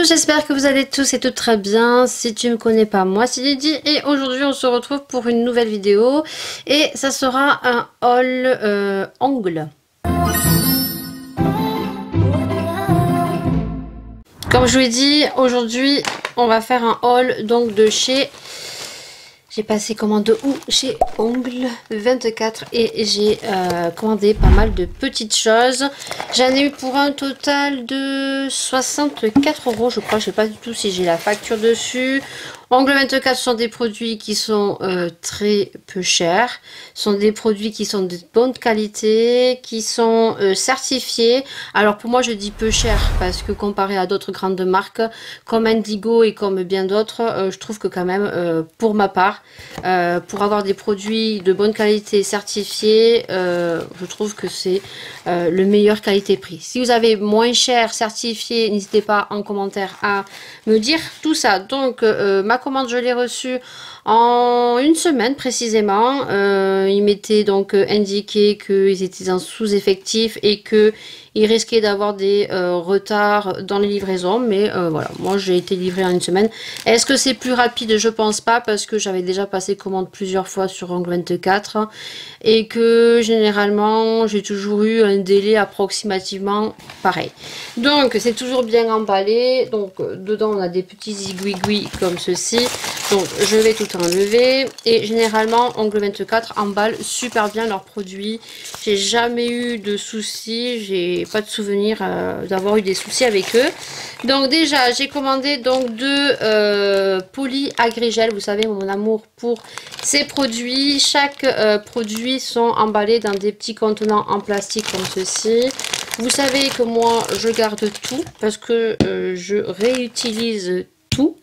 tous, j'espère que vous allez tous et toutes très bien. Si tu me connais pas, moi c'est Lydie et aujourd'hui on se retrouve pour une nouvelle vidéo et ça sera un haul ongle. Comme je vous l'ai dit, aujourd'hui on va faire un haul donc de chez... J'ai passé commande où? Chez Ongle 24 et j'ai commandé pas mal de petites choses. J'en ai eu pour un total de 64 € je crois. Je sais pas du tout si j'ai la facture dessus. Ongle 24 sont des produits qui sont très peu chers. Ce sont des produits qui sont de bonne qualité, qui sont certifiés. Alors pour moi je dis peu cher parce que comparé à d'autres grandes marques comme Indigo et comme bien d'autres, je trouve que quand même pour ma part, pour avoir des produits de bonne qualité certifiés, je trouve que c'est le meilleur qualité-prix. Si vous avez moins cher certifié, n'hésitez pas en commentaire à me dire tout ça. Donc ma commande je l'ai reçue en une semaine précisément. Ils m'étaient donc indiqué qu'ils étaient en sous-effectif et que ils risquaient d'avoir des retards dans les livraisons, mais voilà, moi j'ai été livrée en une semaine. Est-ce que c'est plus rapide? Je pense pas, parce que j'avais déjà passé commande plusieurs fois sur Ongle 24 et que généralement j'ai toujours eu un délai approximativement pareil. Donc c'est toujours bien emballé, donc dedans on a des petits aiguilles comme ceci, donc je vais tout enlever et généralement Ongle 24 emballe super bien leurs produits. J'ai jamais eu de soucis, j'ai pas de souvenir d'avoir eu des soucis avec eux. Donc déjà j'ai commandé donc deux poly agrégel. Vous savez mon amour pour ces produits. Chaque produit sont emballés dans des petits contenants en plastique comme ceci. Vous savez que moi je garde tout parce que je réutilise tout.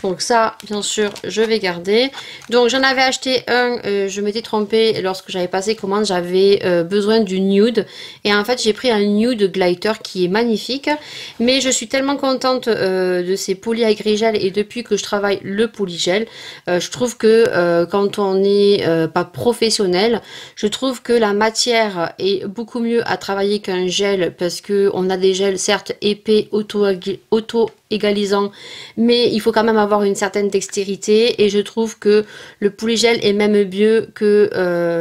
Donc ça bien sûr je vais garder. Donc j'en avais acheté un, je m'étais trompée lorsque j'avais passé commande, j'avais besoin du nude et en fait j'ai pris un nude glider qui est magnifique, mais je suis tellement contente de ces poly agrégel et depuis que je travaille le polygel, je trouve que quand on n'est pas professionnel, je trouve que la matière est beaucoup mieux à travailler qu'un gel, parce que on a des gels certes épais, auto égalisant, mais il faut quand même avoir une certaine dextérité et je trouve que le polygel est même mieux que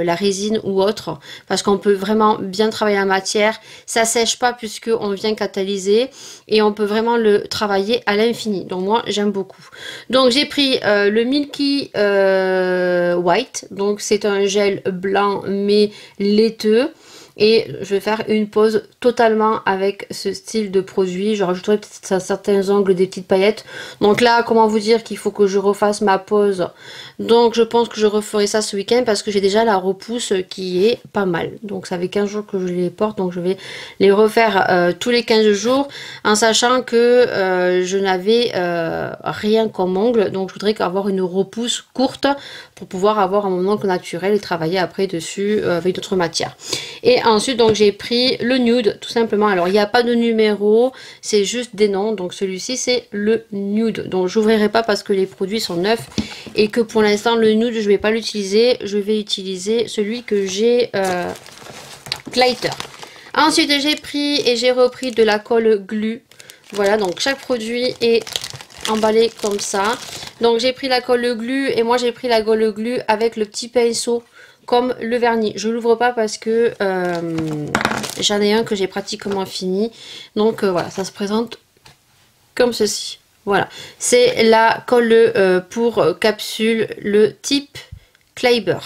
la résine ou autre, parce qu'on peut vraiment bien travailler la matière, ça sèche pas puisque on vient catalyser et on peut vraiment le travailler à l'infini. Donc moi j'aime beaucoup. Donc j'ai pris le Milky White, donc c'est un gel blanc mais laiteux. Et je vais faire une pose totalement avec ce style de produit. Je rajouterai peut-être à certains angles des petites paillettes. Donc là, comment vous dire qu'il faut que je refasse ma pose. Donc je pense que je referai ça ce week-end parce que j'ai déjà la repousse qui est pas mal. Donc ça fait 15 jours que je les porte. Donc je vais les refaire tous les 15 jours. En sachant que je n'avais rien comme ongle. Donc je voudrais avoir une repousse courte pour pouvoir avoir un ongle naturel et travailler après dessus avec d'autres matières. Et ensuite donc j'ai pris le nude tout simplement. Alors il n'y a pas de numéro, c'est juste des noms. Donc celui-ci c'est le nude. Donc j'ouvrirai pas parce que les produits sont neufs et que pour l'instant le nude je vais pas l'utiliser. Je vais utiliser celui que j'ai glitter. Ensuite j'ai pris et j'ai repris de la colle glue. Voilà, donc chaque produit est emballé comme ça. Donc j'ai pris la colle glue et moi j'ai pris la colle glue avec le petit pinceau comme le vernis. Je l'ouvre pas parce que j'en ai un que j'ai pratiquement fini. Donc voilà, ça se présente comme ceci. Voilà, c'est la colle pour capsule, le type Kleiber.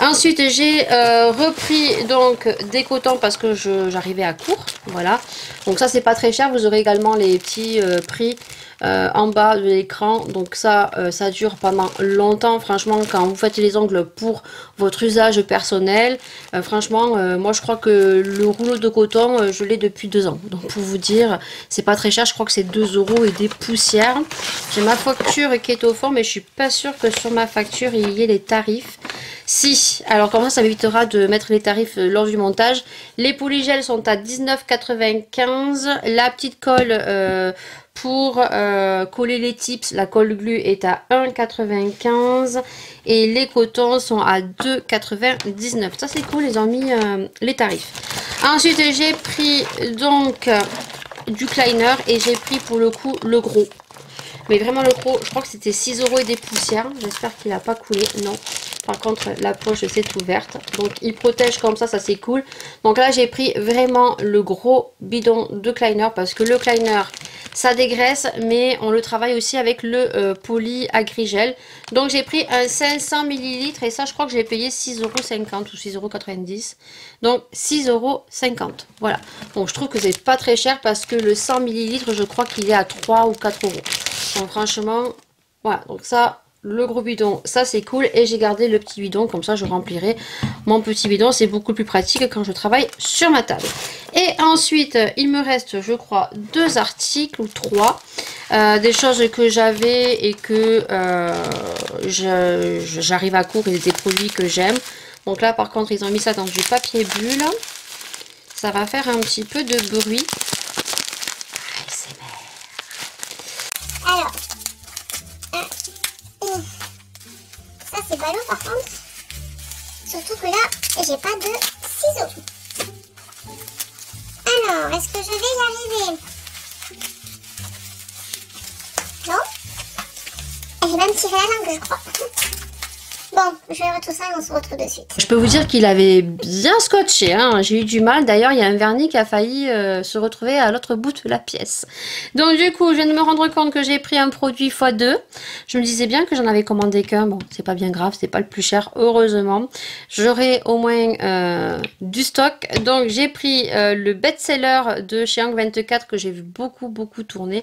Ensuite j'ai repris donc des cotons parce que j'arrivais à court. Voilà, donc ça c'est pas très cher. Vous aurez également les petits prix en bas de l'écran. Donc ça ça dure pendant longtemps. Franchement, quand vous faites les ongles pour votre usage personnel, franchement moi je crois que le rouleau de coton je l'ai depuis 2 ans. Donc pour vous dire, c'est pas très cher. Je crois que c'est 2 € et des poussières. J'ai ma facture qui est au fond, mais je suis pas sûre que sur ma facture il y ait les tarifs. Si, alors comme ça m'évitera de mettre les tarifs lors du montage. Les polygels sont à 19,95 €. La petite colle pour coller les tips, la colle glue est à 1,95 € et les cotons sont à 2,99 €. Ça c'est cool, ils ont mis les tarifs. Ensuite j'ai pris donc du Kleiner et j'ai pris pour le coup le gros. Mais vraiment le gros, je crois que c'était 6 € et des poussières. J'espère qu'il n'a pas coulé. Non. Par contre, la poche s'est ouverte. Donc, il protège comme ça c'est cool. Donc là, j'ai pris vraiment le gros bidon de Kleiner parce que le Kleiner, ça dégraisse, mais on le travaille aussi avec le poly agrigel. Donc, j'ai pris un 500 ml et ça, je crois que j'ai payé 6,50 € ou 6,90 €. Donc, 6,50 €. Voilà. Donc, je trouve que c'est pas très cher parce que le 100 ml, je crois qu'il est à 3 ou 4 €. Donc, franchement, voilà. Donc, ça... Le gros bidon, ça c'est cool. Et j'ai gardé le petit bidon, comme ça je remplirai mon petit bidon. C'est beaucoup plus pratique quand je travaille sur ma table. Et ensuite, il me reste, je crois, 2 articles ou 3. Des choses que j'avais et que j'arrive à court et des produits que j'aime. Donc là, par contre, ils ont mis ça dans du papier bulle. Ça va faire un petit peu de bruit. Alors, ça c'est ballot par contre. Surtout que là, j'ai pas de ciseaux. Alors, est-ce que je vais y arriver? Non? J'ai même tiré la langue, je crois. Bon, je vais voir tout ça et on se retrouve de suite. Je peux vous dire qu'il avait bien scotché, hein. J'ai eu du mal. D'ailleurs, il y a un vernis qui a failli se retrouver à l'autre bout de la pièce. Donc du coup, je viens de me rendre compte que j'ai pris un produit x2. Je me disais bien que j'en avais commandé qu'un. Bon, c'est pas bien grave, c'est pas le plus cher, heureusement. J'aurai au moins du stock. Donc j'ai pris le best-seller de chez Angle 24 que j'ai vu beaucoup tourner.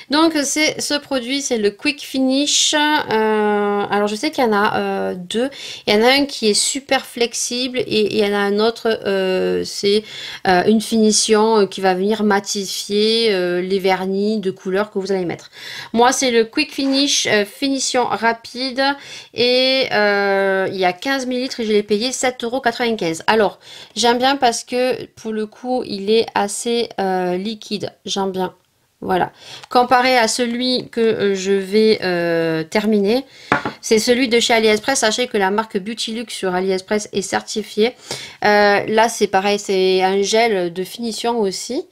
Donc c'est ce produit, c'est le Quick Finish. Alors je sais qu'il y en a 2. Il y en a un qui est super flexible et il y en a un autre, c'est une finition qui va venir matifier les vernis de couleur que vous allez mettre. Moi, c'est le Quick Finish finition rapide et il y a 15 ml et je l'ai payé 7,95 €. Alors, j'aime bien parce que pour le coup, il est assez liquide. J'aime bien. Voilà, comparé à celui que je vais terminer, c'est celui de chez AliExpress. Sachez que la marque Beautylux sur AliExpress est certifiée. Là, c'est pareil, c'est un gel de finition aussi.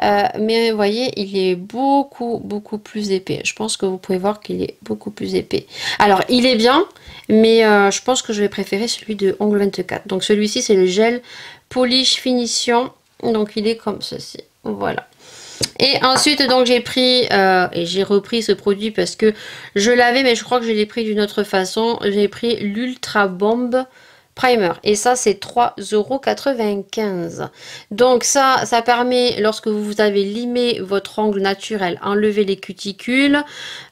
Mais vous voyez, il est beaucoup plus épais. Je pense que vous pouvez voir qu'il est beaucoup plus épais. Alors, il est bien, mais je pense que je vais préférer celui de Angle 24. Donc, celui-ci, c'est le gel Polish Finition. Donc, il est comme ceci. Voilà. Et ensuite, donc, j'ai pris et j'ai repris ce produit parce que je l'avais, mais je crois que je l'ai pris d'une autre façon. J'ai pris l'Ultra Bomb Primer. Et ça, c'est 3,95 €. Donc, ça permet, lorsque vous avez limé votre ongle naturel, enlever les cuticules,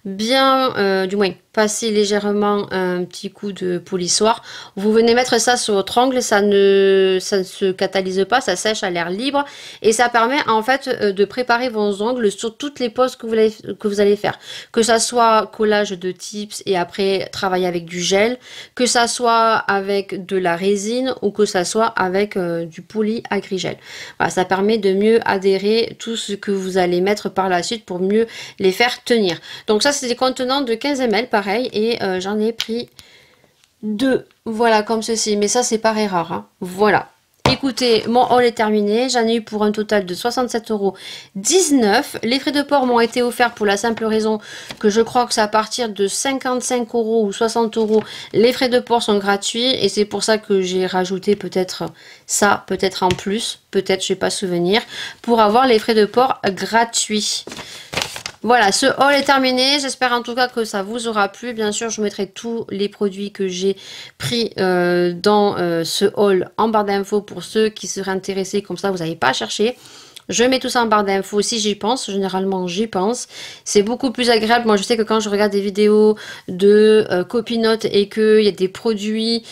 bien, du moins, passer légèrement un petit coup de polissoir. Vous venez mettre ça sur votre ongle, ça ne se catalyse pas, ça sèche à l'air libre et ça permet en fait de préparer vos ongles sur toutes les poses que vous allez faire. Que ça soit collage de tips et après travailler avec du gel, que ça soit avec de la résine ou que ça soit avec du poly agrigel. Voilà, ça permet de mieux adhérer tout ce que vous allez mettre par la suite pour mieux les faire tenir. Donc ça, c'est des contenants de 15 ml pareil et j'en ai pris 2, voilà, comme ceci, mais ça c'est pas très rare, hein. Voilà, écoutez, mon haul est terminé, j'en ai eu pour un total de 67,19 €. Les frais de port m'ont été offerts pour la simple raison que je crois que c'est à partir de 55 € ou 60 €, les frais de port sont gratuits et c'est pour ça que j'ai rajouté peut-être ça, peut-être en plus, peut-être, je n'ai pas souvenir, pour avoir les frais de port gratuits. Voilà, ce haul est terminé. J'espère en tout cas que ça vous aura plu. Bien sûr, je vous mettrai tous les produits que j'ai pris dans ce haul en barre d'infos pour ceux qui seraient intéressés. Comme ça, vous n'avez pas à chercher. Je mets tout ça en barre d'infos si j'y pense. Généralement, j'y pense. C'est beaucoup plus agréable. Moi, je sais que quand je regarde des vidéos de copinotes et qu'il y a des produits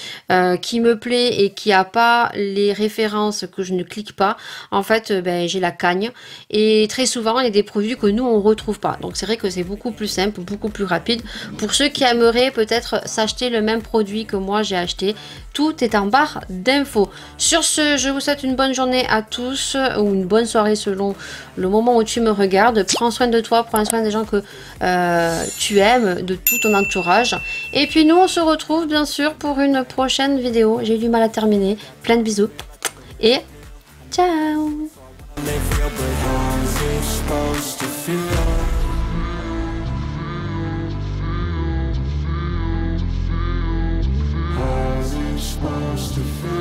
qui me plaisent et qu'il n'y a pas les références que je ne clique pas, en fait, ben, j'ai la cagne. Et très souvent, il y a des produits que nous, on ne retrouve pas. Donc, c'est vrai que c'est beaucoup plus simple, beaucoup plus rapide. Pour ceux qui aimeraient peut-être s'acheter le même produit que moi, j'ai acheté, tout est en barre d'infos. Sur ce, je vous souhaite une bonne journée à tous ou une bonne soirée selon le moment où tu me regardes. Prends soin de toi, prends soin des gens que tu aimes, de tout ton entourage. Et puis nous, on se retrouve bien sûr pour une prochaine vidéo. J'ai eu du mal à terminer. Plein de bisous et ciao. supposed to feel? How's it supposed to feel?